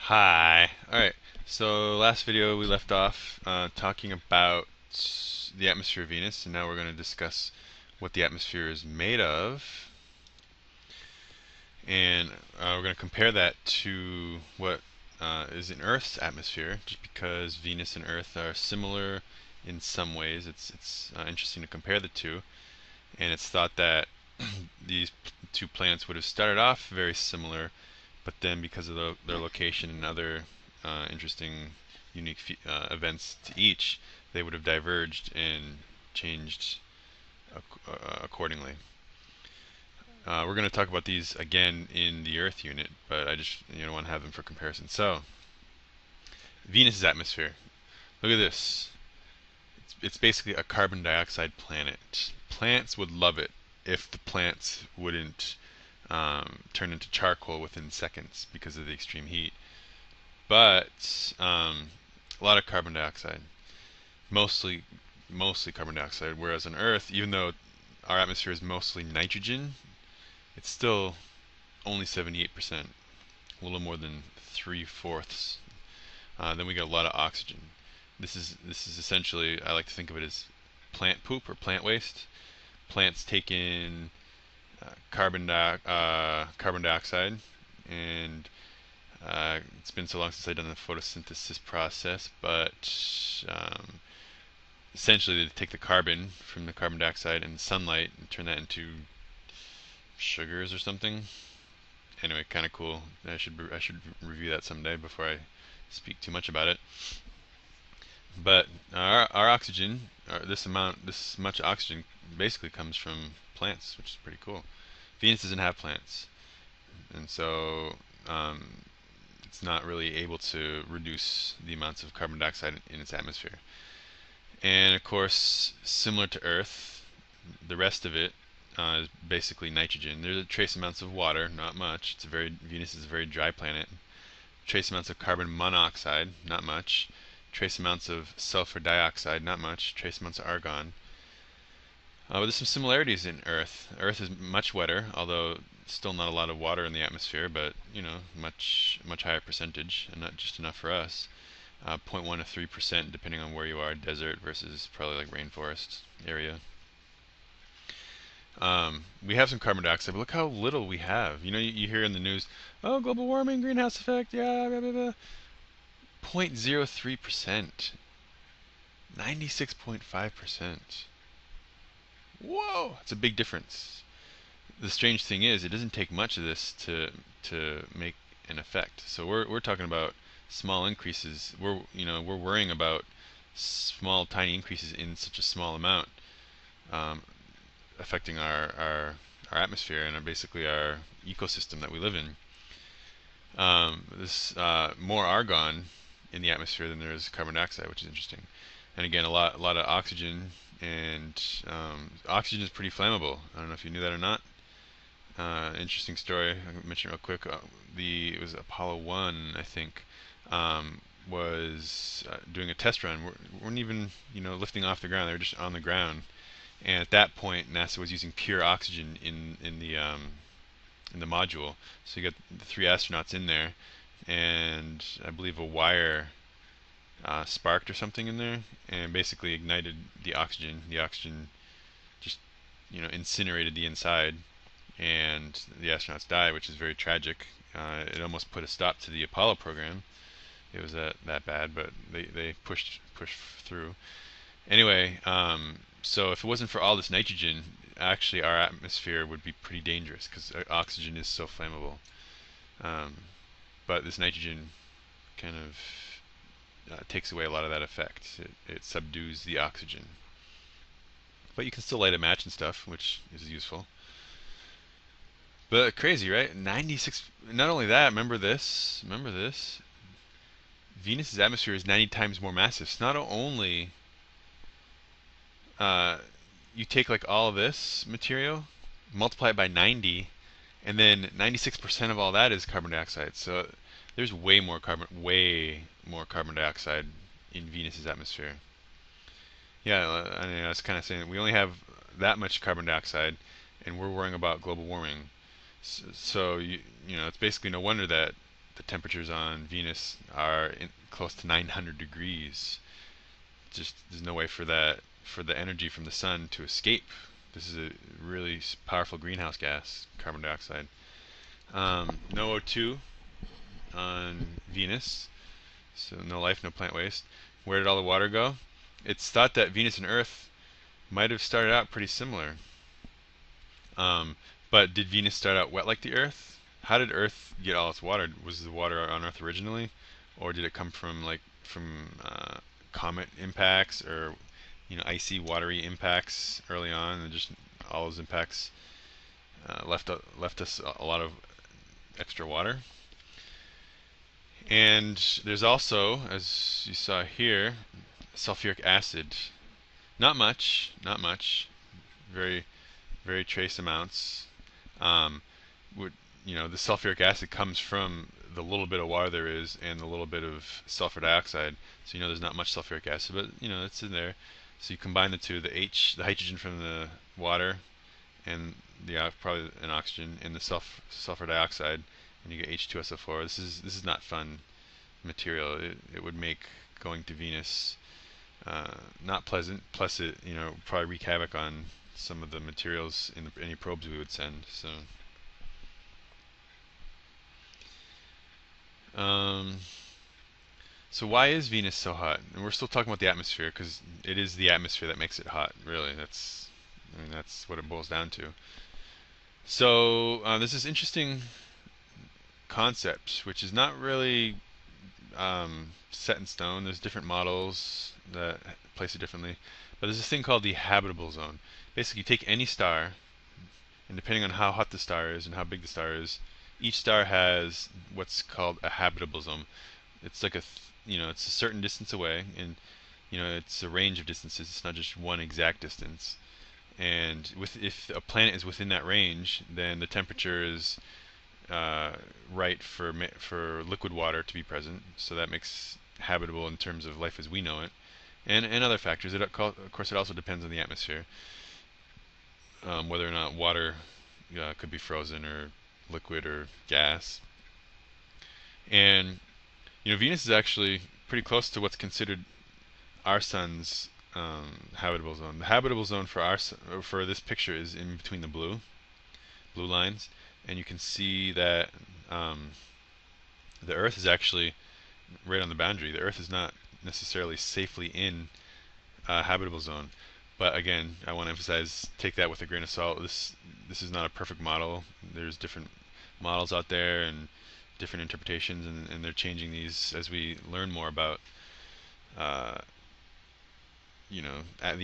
Hi. Alright, so last video we left off talking about the atmosphere of Venus, and now we're going to discuss what the atmosphere is made of. And we're going to compare that to what is in Earth's atmosphere, just because Venus and Earth are similar in some ways. It's interesting to compare the two, and it's thought that these two planets would have started off very similar, but then because of their location and other interesting, unique events to each, they would have diverged and changed accordingly. We're going to talk about these again in the Earth unit, but I just want to have them for comparison. So, Venus's atmosphere. Look at this. It's basically a carbon dioxide planet. Plants would love it if the plants wouldn't turn into charcoal within seconds because of the extreme heat. But a lot of carbon dioxide, mostly carbon dioxide. Whereas on Earth, even though our atmosphere is mostly nitrogen, it's still only 78%, a little more than 3/4. Then we get a lot of oxygen. This is essentially, I like to think of it as plant poop or plant waste. Plants take in carbon dioxide, and it's been so long since I've done the photosynthesis process, but essentially they take the carbon from the carbon dioxide and sunlight and turn that into sugars or something. Anyway, kind of cool. I should review that someday before I speak too much about it. But our oxygen, this much oxygen, basically comes from plants, which is pretty cool. Venus doesn't have plants, and so it's not really able to reduce the amounts of carbon dioxide in its atmosphere. And of course, similar to Earth, the rest of it is basically nitrogen. There's trace amounts of water, not much. Venus is a very dry planet. Trace amounts of carbon monoxide, not much. Trace amounts of sulfur dioxide, not much. Trace amounts of argon. But there's some similarities in Earth. Earth is much wetter, although still not a lot of water in the atmosphere, but much higher percentage, and not just enough for us. 0.1 to 3% depending on where you are, desert versus probably like rainforest area. We have some carbon dioxide, but look how little we have. You hear in the news, oh, global warming, greenhouse effect, yeah, blah, blah, blah. 0.03%, 96.5%. Whoa, it's a big difference. The strange thing is, it doesn't take much of this to make an effect. So we're talking about small increases. We're worrying about small, tiny increases in such a small amount, um, affecting our atmosphere and basically our ecosystem that we live in. This more argon in the atmosphere than there is carbon dioxide, which is interesting. And again, a lot of oxygen, and oxygen is pretty flammable. I don't know if you knew that or not. Interesting story. I can mention real quick. It was Apollo 1, I think, was doing a test run. Weren't even lifting off the ground. They were just on the ground. And at that point, NASA was using pure oxygen in the module. So you got the three astronauts in there, and I believe a wire sparked or something in there, and basically ignited the oxygen. The oxygen just incinerated the inside, and the astronauts died, which is very tragic. It almost put a stop to the Apollo program. It was that bad, but they pushed through. Anyway, so if it wasn't for all this nitrogen, actually our atmosphere would be pretty dangerous because oxygen is so flammable. Um, but this nitrogen kind of takes away a lot of that effect. It subdues the oxygen. But you can still light a match and stuff, which is useful. But crazy, right? 96. Not only that, remember this. Remember this. Venus's atmosphere is 90 times more massive. So not only uh, you take like all of this material, multiply it by 90, and then 96% of all that is carbon dioxide. So there's way more carbon dioxide in Venus's atmosphere. Yeah, I was kind of saying we only have that much carbon dioxide, and we're worrying about global warming. So it's basically no wonder that the temperatures on Venus are close to 900 degrees. Just there's no way for the energy from the sun to escape. This is a really powerful greenhouse gas, carbon dioxide. No O2 on Venus, so no life, no plant waste. Where did all the water go? It's thought that Venus and Earth might have started out pretty similar. But did Venus start out wet like the Earth? How did Earth get all its water? Was the water on Earth originally, or did it come from comet impacts or icy, watery impacts early on, and just all those impacts left us a lot of extra water? And there's also, as you saw here, sulfuric acid. Not much, not much. Very, very trace amounts. Um, would the sulfuric acid comes from the little bit of water there is and the little bit of sulfur dioxide. So there's not much sulfuric acid, but it's in there. So you combine the two, the hydrogen from the water, and probably an oxygen, and the sulfur dioxide, and you get H2SO4. This is not fun material. It would make going to Venus not pleasant. Plus, it probably wreak havoc on some of the materials in any probes we would send. Um, so why is Venus so hot? And we're still talking about the atmosphere because it is the atmosphere that makes it hot. Really, that's what it boils down to. So there's this interesting concept which is not really set in stone. There's different models that place it differently, but there's this thing called the habitable zone. Basically, you take any star, and depending on how hot the star is and how big the star is, each star has what's called a habitable zone. It's like it's a certain distance away, and it's a range of distances. It's not just one exact distance. And if a planet is within that range, then the temperature is right for liquid water to be present. So that makes habitable in terms of life as we know it, and other factors. Of course, it also depends on the atmosphere, whether or not water could be frozen or liquid or gas. And Venus is actually pretty close to what's considered our sun's habitable zone. The habitable zone for this picture is in between the blue lines, and you can see that the Earth is actually right on the boundary. The Earth is not necessarily safely in a habitable zone, but again, I want to emphasize: take that with a grain of salt. This is not a perfect model. There's different models out there and different interpretations, and they're changing these as we learn more about the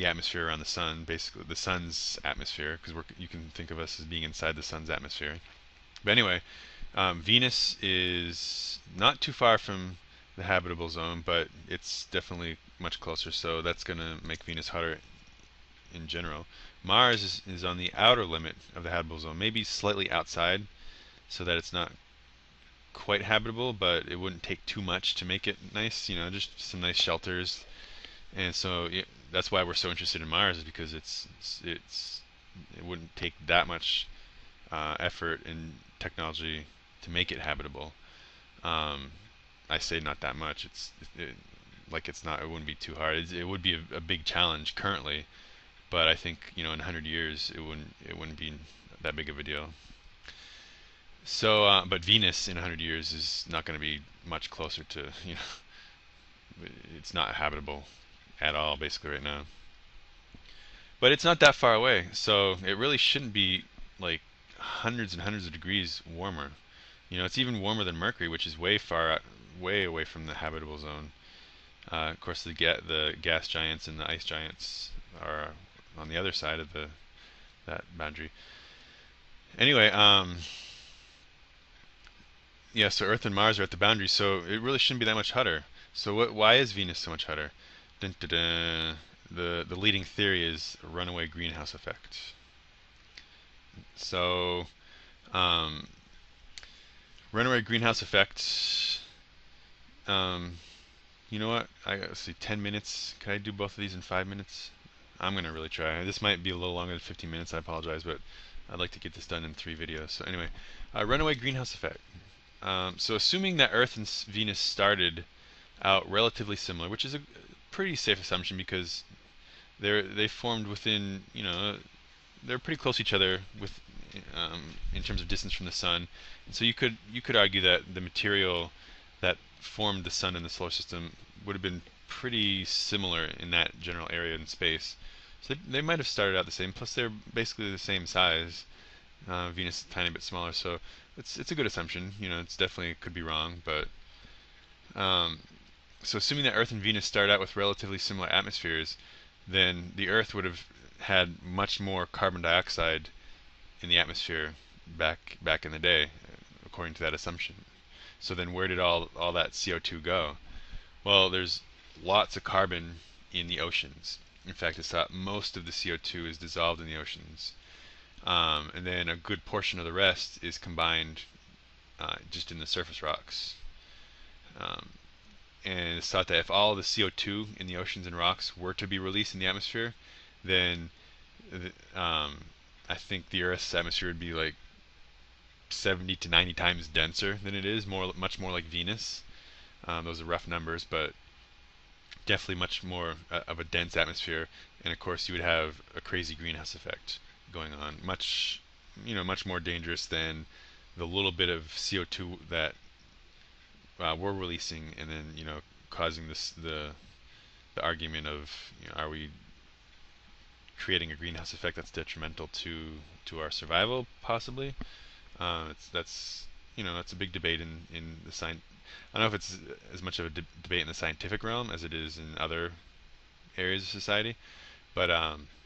atmosphere around the sun, basically the sun's atmosphere, because you can think of us as being inside the sun's atmosphere. But anyway, Venus is not too far from the habitable zone, but it's definitely much closer, so that's going to make Venus hotter in general. Mars is on the outer limit of the habitable zone, maybe slightly outside, so that it's not quite habitable, but it wouldn't take too much to make it nice, just some nice shelters. And so that's why we're so interested in Mars, is because it wouldn't take that much effort and technology to make it habitable. I say not that much. It wouldn't be too hard. It would be a big challenge currently, but I think in 100 years it wouldn't be that big of a deal. So, but Venus in 100 years is not going to be much closer to it's not habitable at all basically right now. But it's not that far away, so it really shouldn't be like hundreds and hundreds of degrees warmer. It's even warmer than Mercury, which is way away from the habitable zone. Of course, the gas giants and the ice giants are on the other side of that boundary. Anyway, yeah, so Earth and Mars are at the boundary, so it really shouldn't be that much hotter. So why is Venus so much hotter? Dun, dun, dun. The leading theory is a runaway greenhouse effect. So, runaway greenhouse effect. You know what? Let's see, 10 minutes. Can I do both of these in 5 minutes? I'm gonna really try. This might be a little longer than 15 minutes. I apologize, but I'd like to get this done in 3 videos. So anyway, runaway greenhouse effect. So assuming that Earth and Venus started out relatively similar, which is a pretty safe assumption because they formed within, they're pretty close to each other in terms of distance from the sun, and so you could argue that the material that formed the sun and the solar system would have been pretty similar in that general area in space. So they might have started out the same. Plus, they're basically the same size. Venus is a tiny bit smaller, so it's a good assumption. It's definitely could be wrong, but um, so assuming that Earth and Venus started out with relatively similar atmospheres, then the Earth would have had much more carbon dioxide in the atmosphere back in the day, according to that assumption. So then where did all that CO2 go? Well, there's lots of carbon in the oceans. In fact, it's thought most of the CO2 is dissolved in the oceans. And then a good portion of the rest is combined just in the surface rocks. Um, and it's thought that if all the CO2 in the oceans and rocks were to be released in the atmosphere, then I think the Earth's atmosphere would be like 70 to 90 times denser than it is, much more like Venus. Those are rough numbers, but definitely much more of a dense atmosphere. And of course, you would have a crazy greenhouse effect going on, much more dangerous than the little bit of CO2 that we're releasing, and then causing the argument of are we creating a greenhouse effect that's detrimental to our survival, possibly. That's a big debate in the science. I don't know if it's as much of a debate in the scientific realm as it is in other areas of society, but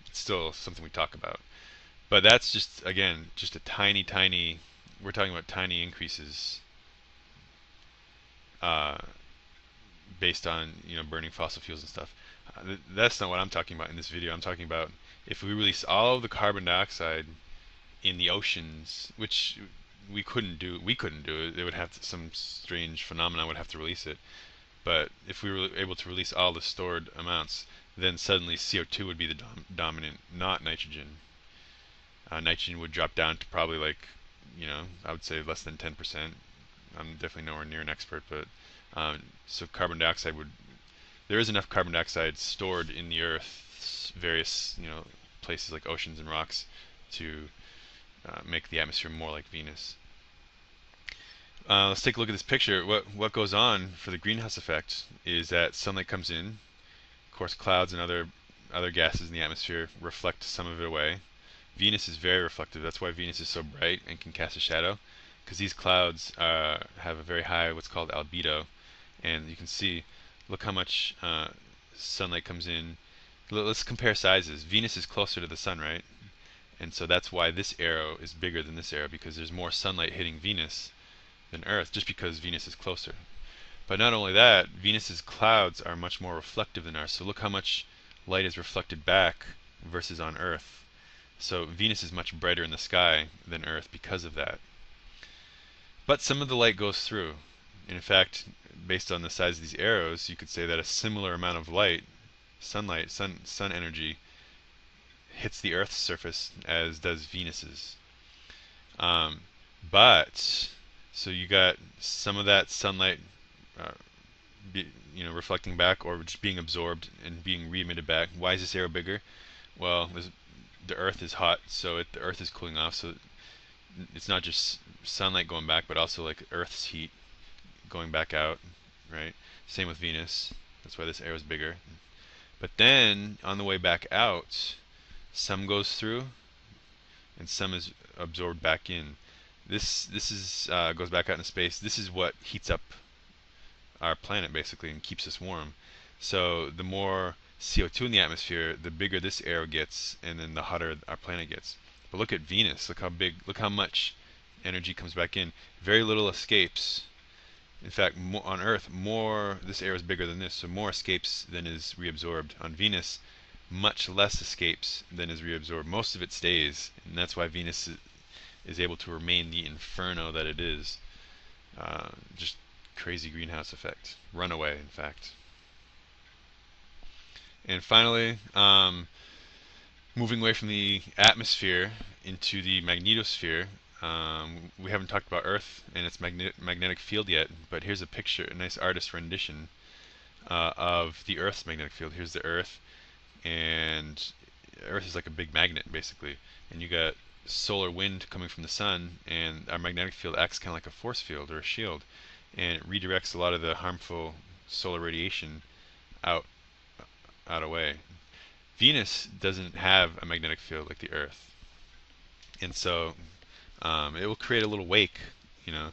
it's still something we talk about. But that's just, again, just a tiny. We're talking about tiny increases uh, based on burning fossil fuels and stuff. That's not what I'm talking about in this video. I'm talking about if we release all of the carbon dioxide in the oceans, which we couldn't do. We couldn't do it. It would have some strange phenomenon would have to release it. But if we were able to release all the stored amounts, then suddenly CO2 would be the dominant, not nitrogen. Nitrogen would drop down to probably like, I would say less than 10%. I'm definitely nowhere near an expert, but so carbon dioxide would. There is enough carbon dioxide stored in the Earth's various, places like oceans and rocks to make the atmosphere more like Venus. Let's take a look at this picture. What goes on for the greenhouse effect is that sunlight comes in. Of course, clouds and other gases in the atmosphere reflect some of it away. Venus is very reflective. That's why Venus is so bright and can cast a shadow, because these clouds have a very high what's called albedo, and you can see. Look how much sunlight comes in. Let's compare sizes. Venus is closer to the sun, right? And so that's why this arrow is bigger than this arrow, because there's more sunlight hitting Venus than Earth, just because Venus is closer. But not only that, Venus's clouds are much more reflective than ours. So look how much light is reflected back versus on Earth. So Venus is much brighter in the sky than Earth because of that. But some of the light goes through. In fact, based on the size of these arrows, you could say that a similar amount of light, sun energy, hits the Earth's surface as does Venus's. Um, but so you got some of that sunlight, uh, reflecting back or just being absorbed and being re-emitted back. Why is this arrow bigger? Well, the Earth is hot, so the Earth is cooling off. So it's not just sunlight going back, but also like Earth's heat going back out, right? Same with Venus. That's why this arrow is bigger. But then on the way back out, some goes through and some is absorbed back in. This is goes back out into space. This is what heats up our planet basically and keeps us warm. So the more CO2 in the atmosphere, the bigger this arrow gets, and then the hotter our planet gets. But look at Venus. Look how much energy comes back in. Very little escapes. In fact, on Earth, this arrow is bigger than this, so more escapes than is reabsorbed. On Venus, much less escapes than is reabsorbed. Most of it stays, and that's why Venus is able to remain the inferno that it is. Just crazy greenhouse effect. Runaway, in fact. And finally, moving away from the atmosphere into the magnetosphere, We haven't talked about Earth and its magnetic field yet, but here's a picture, a nice artist rendition of the Earth's magnetic field. Here's the Earth, and Earth is like a big magnet basically, and you got solar wind coming from the sun, and our magnetic field acts kind of like a force field or a shield, and it redirects a lot of the harmful solar radiation out away. Venus doesn't have a magnetic field like the Earth, and so it will create a little wake, you know,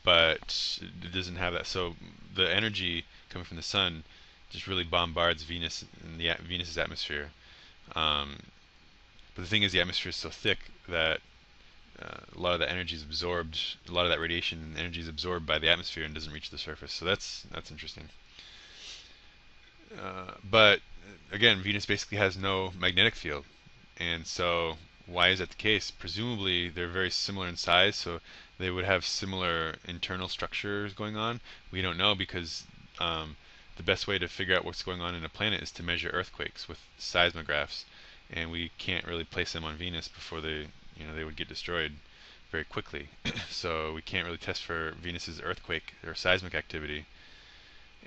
but it doesn't have that. So the energy coming from the sun just really bombards Venus and the Venus's atmosphere. Um, but the thing is, the atmosphere is so thick that a lot of that energy is absorbed. A lot of that radiation energy is absorbed by the atmosphere and doesn't reach the surface. So that's interesting. But again, Venus basically has no magnetic field, and so why is that the case? Presumably, they're very similar in size, so they would have similar internal structures going on. We don't know because the best way to figure out what's going on in a planet is to measure earthquakes with seismographs, and we can't really place them on Venus before they would get destroyed very quickly. So we can't really test for Venus's earthquake or seismic activity.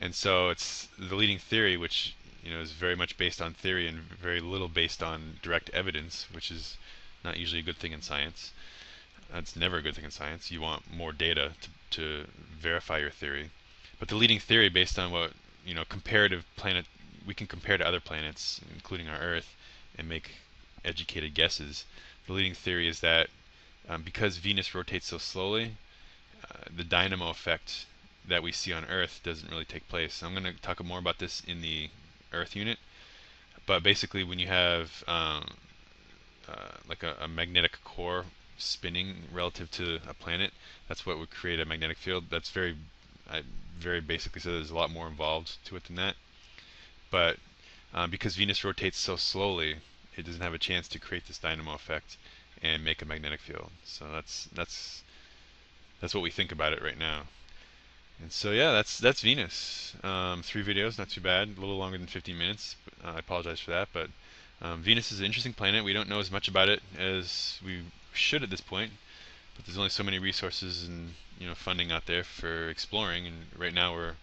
And so it's the leading theory, which is very much based on theory and very little based on direct evidence, which is not usually a good thing in science. That's never a good thing in science. You want more data to verify your theory. But the leading theory, based on what comparative planet we can compare to other planets, including our Earth, and make educated guesses. The leading theory is that because Venus rotates so slowly, the dynamo effect that we see on Earth doesn't really take place. I'm going to talk more about this in the Earth unit, but basically when you have like a magnetic core spinning relative to a planet, that's what would create a magnetic field. That's very basically, so there's a lot more involved to it than that. But because Venus rotates so slowly, it doesn't have a chance to create this dynamo effect and make a magnetic field. So that's what we think about it right now. And so yeah, that's Venus. 3 videos, not too bad. A little longer than 15 minutes. I apologize for that, but Venus is an interesting planet. We don't know as much about it as we should at this point, but there's only so many resources and funding out there for exploring. And right now we're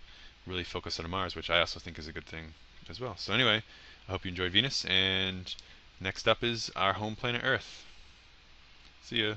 really focused on Mars, which I also think is a good thing as well. So anyway, I hope you enjoyed Venus, and next up is our home planet Earth. See ya.